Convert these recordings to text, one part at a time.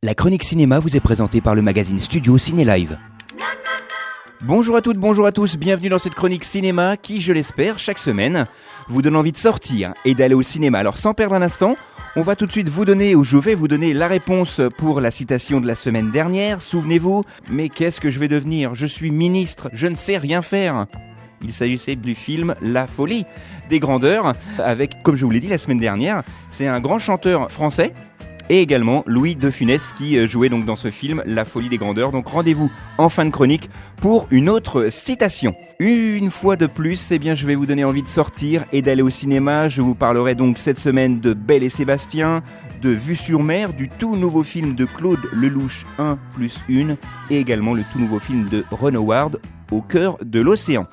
La chronique cinéma vous est présentée par le magazine Studio Ciné Live. Bonjour à toutes, bonjour à tous, bienvenue dans cette chronique cinéma qui, je l'espère, chaque semaine, vous donne envie de sortir et d'aller au cinéma. Alors sans perdre un instant, on va tout de suite je vais vous donner la réponse pour la citation de la semaine dernière. Souvenez-vous, mais qu'est-ce que je vais devenir ? Je suis ministre, je ne sais rien faire. Il s'agissait du film La Folie des Grandeurs, avec, comme je vous l'ai dit la semaine dernière, c'est un grand chanteur français, et également Louis de Funès qui jouait donc dans ce film La Folie des Grandeurs. Donc rendez-vous en fin de chronique pour une autre citation. Une fois de plus, je vais vous donner envie de sortir et d'aller au cinéma. Je vous parlerai donc cette semaine de Belle et Sébastien, de Vue sur mer, du tout nouveau film de Claude Lelouch 1+1 et également le tout nouveau film de Ron Howard, Au cœur de l'océan.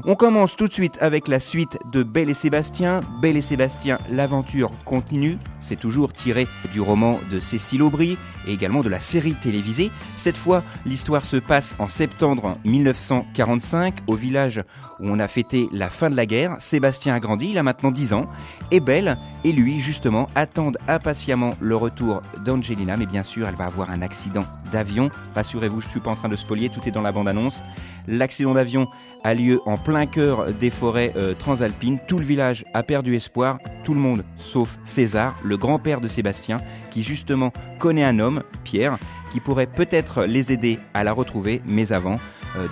On commence tout de suite avec la suite de Belle et Sébastien. Belle et Sébastien, l'aventure continue. C'est toujours tiré du roman de Cécile Aubry et également de la série télévisée. Cette fois, l'histoire se passe en septembre 1945, au village où on a fêté la fin de la guerre. Sébastien a grandi, il a maintenant 10 ans. Et Belle et lui, justement, attendent impatiemment le retour d'Angelina. Mais bien sûr, elle va avoir un accident d'avion. Rassurez-vous, je ne suis pas en train de spoiler, tout est dans la bande-annonce. L'accident d'avion a lieu en plein cœur des forêts transalpines. Tout le village a perdu espoir, tout le monde sauf César, le grand-père de Sébastien, qui justement connaît un homme, Pierre, qui pourrait peut-être les aider à la retrouver, mais avant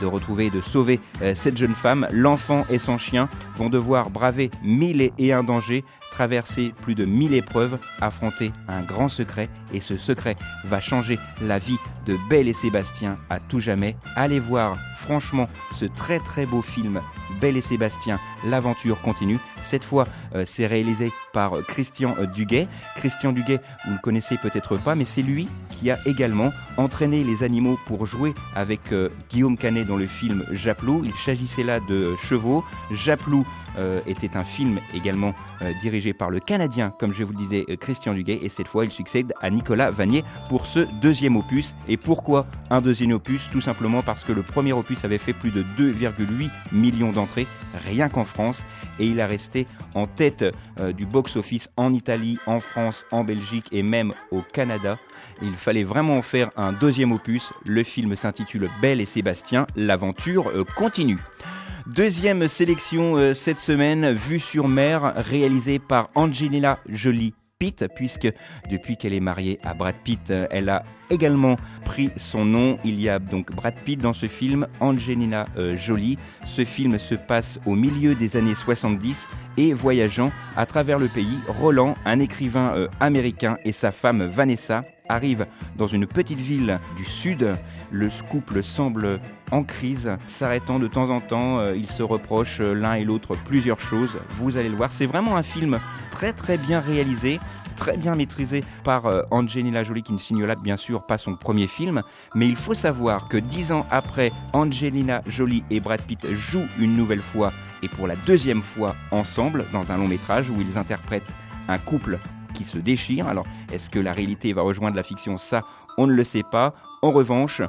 de retrouver et de sauver cette jeune femme, l'enfant et son chien vont devoir braver 1001 dangers, traverser plus de 1000 épreuves, affronter un grand secret, et ce secret va changer la vie de Belle et Sébastien à tout jamais. Allez voir franchement ce très très beau film Belle et Sébastien, l'aventure continue. Cette fois, c'est réalisé par Christian Duguay. Christian Duguay, vous ne le connaissez peut-être pas, mais c'est lui qui a également entraîné les animaux pour jouer avec Guillaume Canet dans le film Japlou. Il s'agissait là de chevaux. Japlou était un film également dirigé par le Canadien, comme je vous le disais, Christian Duguay, et cette fois il succède à Nicolas Vanier pour ce deuxième opus. Et pourquoi un deuxième opus ? Tout simplement parce que le premier opus avait fait plus de 2,8 millions d'entrées rien qu'en France, et il a resté en tête du box-office en Italie, en France, en Belgique et même au Canada. Il fallait vraiment en faire un deuxième opus. Le film s'intitule Belle et Sébastien, l'aventure continue. Deuxième sélection cette semaine, Vue sur mer, réalisée par Angelina Jolie Pitt, puisque depuis qu'elle est mariée à Brad Pitt, elle a également pris son nom. Il y a donc Brad Pitt dans ce film, Angelina Jolie. Ce film se passe au milieu des années 70 et voyageant à travers le pays, Roland, un écrivain américain, et sa femme Vanessa arrivent dans une petite ville du sud. Le couple semble en crise, s'arrêtant de temps en temps. Ils se reprochent l'un et l'autre plusieurs choses. Vous allez le voir, c'est vraiment un film très très bien réalisé, très bien maîtrisé par Angelina Jolie, qui ne signe là bien sûr pas son premier film. Mais il faut savoir que 10 ans après, Angelina Jolie et Brad Pitt jouent une nouvelle fois, et pour la deuxième fois ensemble, dans un long métrage où ils interprètent un couple qui se déchire. Alors, est-ce que la réalité va rejoindre la fiction ? Ça, on ne le sait pas. En revanche,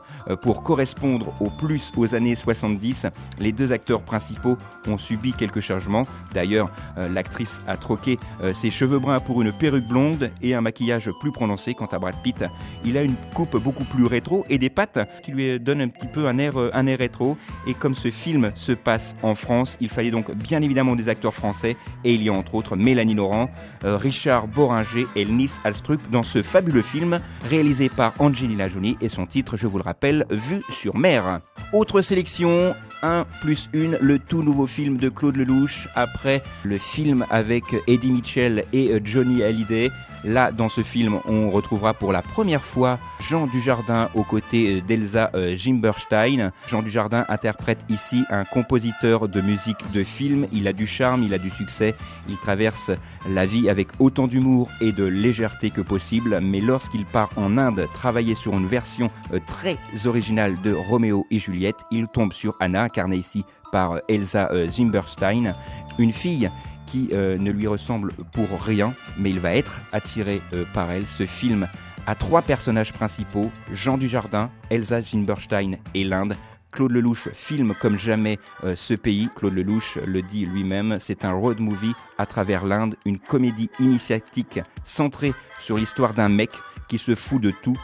pour correspondre au plus aux années 70, les deux acteurs principaux ont subi quelques changements. D'ailleurs, l'actrice a troqué ses cheveux bruns pour une perruque blonde et un maquillage plus prononcé. Quant à Brad Pitt, il a une coupe beaucoup plus rétro et des pattes qui lui donnent un petit peu un air rétro. Et comme ce film se passe en France, il fallait donc bien évidemment des acteurs français. Et il y a entre autres Mélanie Laurent, Richard Boringer et Nils Astrup dans ce fabuleux film réalisé par Angelina Jolie, et son titre, je vous le rappelle, Vue sur mer. Autre sélection, 1+1, le tout nouveau film de Claude Lelouch, après le film avec Eddie Mitchell et Johnny Hallyday. Là, dans ce film, on retrouvera pour la première fois Jean Dujardin aux côtés d'Elsa Zimmerstein. Jean Dujardin interprète ici un compositeur de musique de film. Il a du charme, il a du succès, il traverse la vie avec autant d'humour et de légèreté que possible. Mais lorsqu'il part en Inde travailler sur une version très originale de Roméo et Juliette, il tombe sur Anna, incarnée ici par Elsa Zimmerstein, une fille qui ne lui ressemble pour rien, mais il va être attiré par elle. Ce film a 3 personnages principaux, Jean Dujardin, Elsa Zimmerstein et l'Inde. Claude Lelouch filme comme jamais ce pays. Claude Lelouch le dit lui-même, c'est un road movie à travers l'Inde, une comédie initiatique centrée sur l'histoire d'un mec qui se fout de tout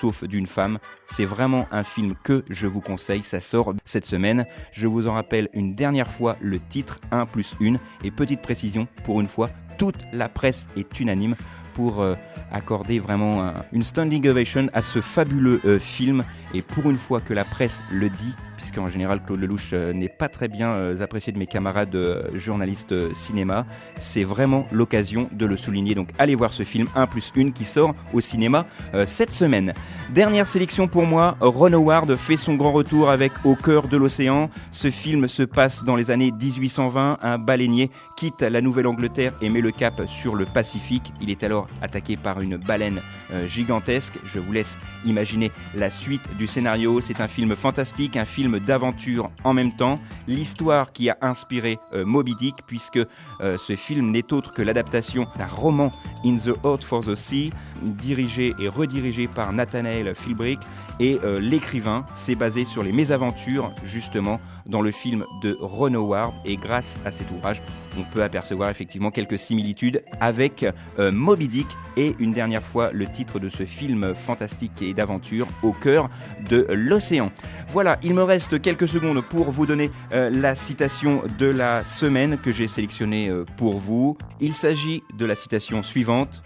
sauf d'une femme. C'est vraiment un film que je vous conseille, ça sort cette semaine. Je vous en rappelle une dernière fois le titre 1+1 et petite précision, pour une fois, toute la presse est unanime pour accorder vraiment une standing ovation à ce fabuleux film, et pour une fois que la presse le dit, puisqu'en général Claude Lelouch n'est pas très bien apprécié de mes camarades journalistes cinéma, c'est vraiment l'occasion de le souligner. Donc allez voir ce film 1+1 qui sort au cinéma cette semaine. Dernière sélection pour moi, Ron Howard fait son grand retour avec Au cœur de l'océan. Ce film se passe dans les années 1820. Un baleinier quitte la Nouvelle-Angleterre et met le cap sur le Pacifique. Il est alors attaqué par une baleine gigantesque. Je vous laisse imaginer la suite du scénario. C'est un film fantastique, un film d'aventure en même temps. L'histoire qui a inspiré Moby Dick, puisque ce film n'est autre que l'adaptation d'un roman In the Heart for the Sea, dirigé et redirigé par Nathaniel Philbrick. Et l'écrivain s'est basé sur les mésaventures justement dans le film de Ron Howard, et grâce à cet ouvrage on peut apercevoir effectivement quelques similitudes avec Moby Dick. Et une dernière fois le titre de ce film fantastique et d'aventure, Au cœur de l'océan. Voilà, il me reste quelques secondes pour vous donner la citation de la semaine que j'ai sélectionnée pour vous. Il s'agit de la citation suivante: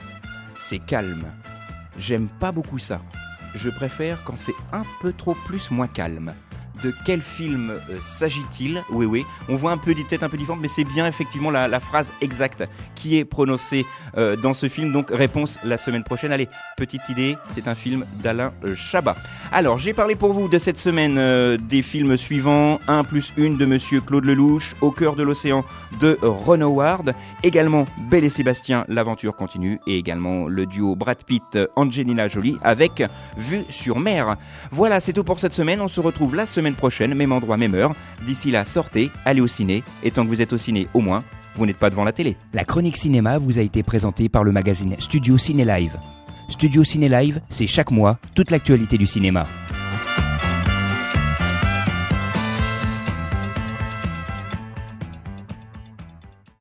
c'est calme. J'aime pas beaucoup ça. Je préfère quand c'est un peu trop plus moins calme. De quel film s'agit-il ? Oui, on voit un peu des têtes un peu différentes, mais c'est bien effectivement la phrase exacte qui est prononcée dans ce film. Donc réponse la semaine prochaine. Allez, petite idée, c'est un film d'Alain Chabat. Alors, j'ai parlé pour vous de cette semaine des films suivants: 1+1 de Monsieur Claude Lelouch, Au cœur de l'océan de Ron Howard, également Belle et Sébastien, l'aventure continue, et également le duo Brad Pitt-Angelina Jolie avec Vue sur mer. Voilà, c'est tout pour cette semaine. On se retrouve la semaine prochaine, même endroit, même heure. D'ici là, sortez, allez au ciné, et tant que vous êtes au ciné, au moins, vous n'êtes pas devant la télé. La chronique cinéma vous a été présentée par le magazine Studio Ciné Live. Studio Ciné Live, c'est chaque mois toute l'actualité du cinéma.